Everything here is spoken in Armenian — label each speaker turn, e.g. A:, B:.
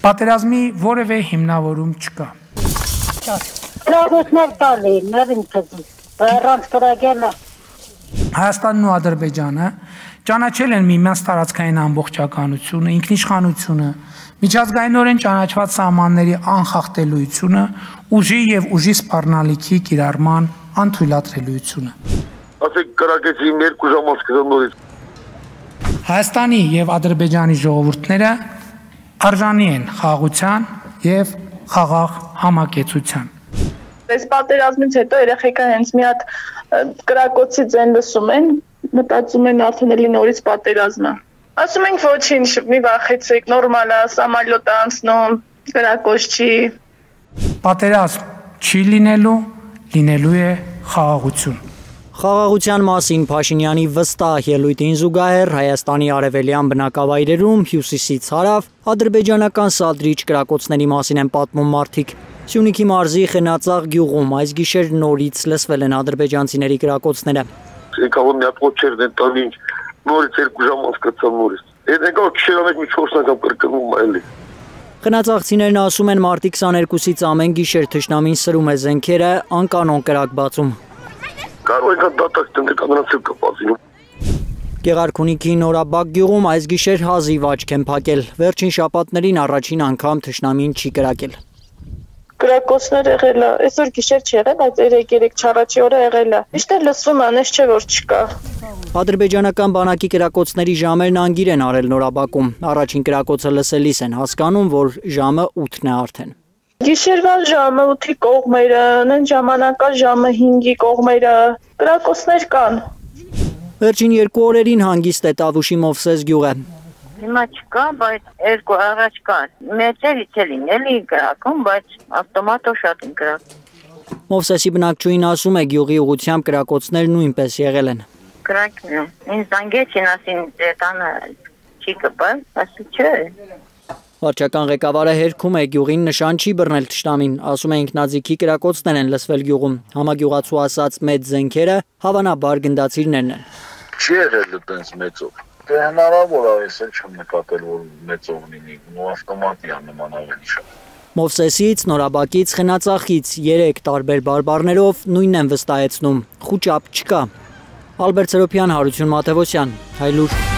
A: Պատերազմի որևէ հիմնավորում չկա։
B: Կրակոցներ տալի, նավինքզի, առանց կրակելը։
A: Հայաստանն ու Ադրբեջանը ճանաչել են միմյանց տարածքային ամբողջականությունը, ինքնիշխանությունը, միջազգայինորեն ճանաչված սահմանների անխախտելիությունը, ուժի եւ ուժի սպառնալիքի կիրառման անթույլատրելիությունը։
C: Ասեք կրակեցին 2 ժամանց նորից։
A: Հայաստանի եւ Ադրբեջանի ժողովուրդները արժանի են խաղաղության եւ խաղաղ համակեցության։
D: Այս պատերազմից հետո երեխեքը հենց մի հատ կրակոցի ձայն լսում են, մտածում են արդեն էլի նորից պատերազմը։ Ասում ենք ոչինչ, մի վախեցեք, նորմալ է, սամալյոտ է անցնում, կրակոց չի։
A: Պատերազմ չի լինելու, լինելու է խաղաղություն։
E: Խաղաղության մասին Փաշինյանի վստահ ելույթին զուգահեռ Հայաստանի արևելյան բնակավայրերում հյուսիսից հարավ ադրբեջանական սադրիչ կրակոցների մասին են պատմում մարդիկ։ Սյունիքի մարզի Խնածաղ գյուղում այս գիշեր նորից լսվել են ադրբեջանցիների կրակոցները։
C: Եկավ մի հատ ոչերն են տալին, նորից 2 ժամանց կցան նորից։ Այդ եկավ քշերամեջ մի 4 անգամ կրկնում էլի։
E: Խնածաղցիներն ասում են մարտի 22-ից ամեն գիշեր թշնամին սրում է զենքերը, անկանոն կրակ բացում։
C: Կարող եկան դատակ տնտեսական նրանցել կպածին։
E: Գեղարքունիքի Նորաբակ գյուղում այս գիշեր հազիվ աչք են փակել։ Վերջին շաբաթներին առաջին անգամ թշնամին չի կրակել։
D: Կրակոցներ եղել է, այսօր գիշեր չի եղել, բայց 3 չառաջի օրը եղել է։ Միշտ էլ լսում են, այս չէ որ չկա։
E: Ադրբեջանական բանակի կրակոցների ժամերն անգիր են արել Նորաբակում։ Առաջին կրակոցը լսելիս են հասկանում, որ ժամը 8-ն է արդեն։
D: Գիշերվա ժամը 8-ի կողմերը, նույն ժամանակա ժամը 5-ի կողմերը, կրակոցներ կան։
E: Վերջին 2 օրերին հանգիստ է Տավուշի Մովսես գյուղը։
B: Հիմա չկա, բայց 2 առաջ կար։ Մեծերից էլ էլի կրակում, բայց ավտոմատով շատ են կրակում։
E: Մովսեսի բնակչուհին ասում է գյուղի ուղղությամբ կրակոցներ նույնպես եղել են։
B: Կրակն է։ Ինձ զանգեցին, ասին տանը չի կպել, ասի չէ։
E: Վարչական ղեկավարը հերքում է գյուղին նշան չի բռնել թշնամին, ասում է ինքնաձիգի կրակոցներ են լսվել գյուղում։ Համագյուղացու ասած մեծ զենքերը հավանաբար գնդացիրներն են։
C: Չի եղել այդպես մեծով։ Դե հնարավոր է, ես էլ չեմ նկատել, որ մեծով լինի, ու ավտոմատի է նման ավելի շատ։
E: Մովսեսից, Նորաբակից, Խնածաղից 3 տարբեր բարբառներով նույնն են վստահեցնում՝ խուճապ չկա։ Ալբերտ Սերոբյան, Հարություն Մաթևոսյան, Հայլուր։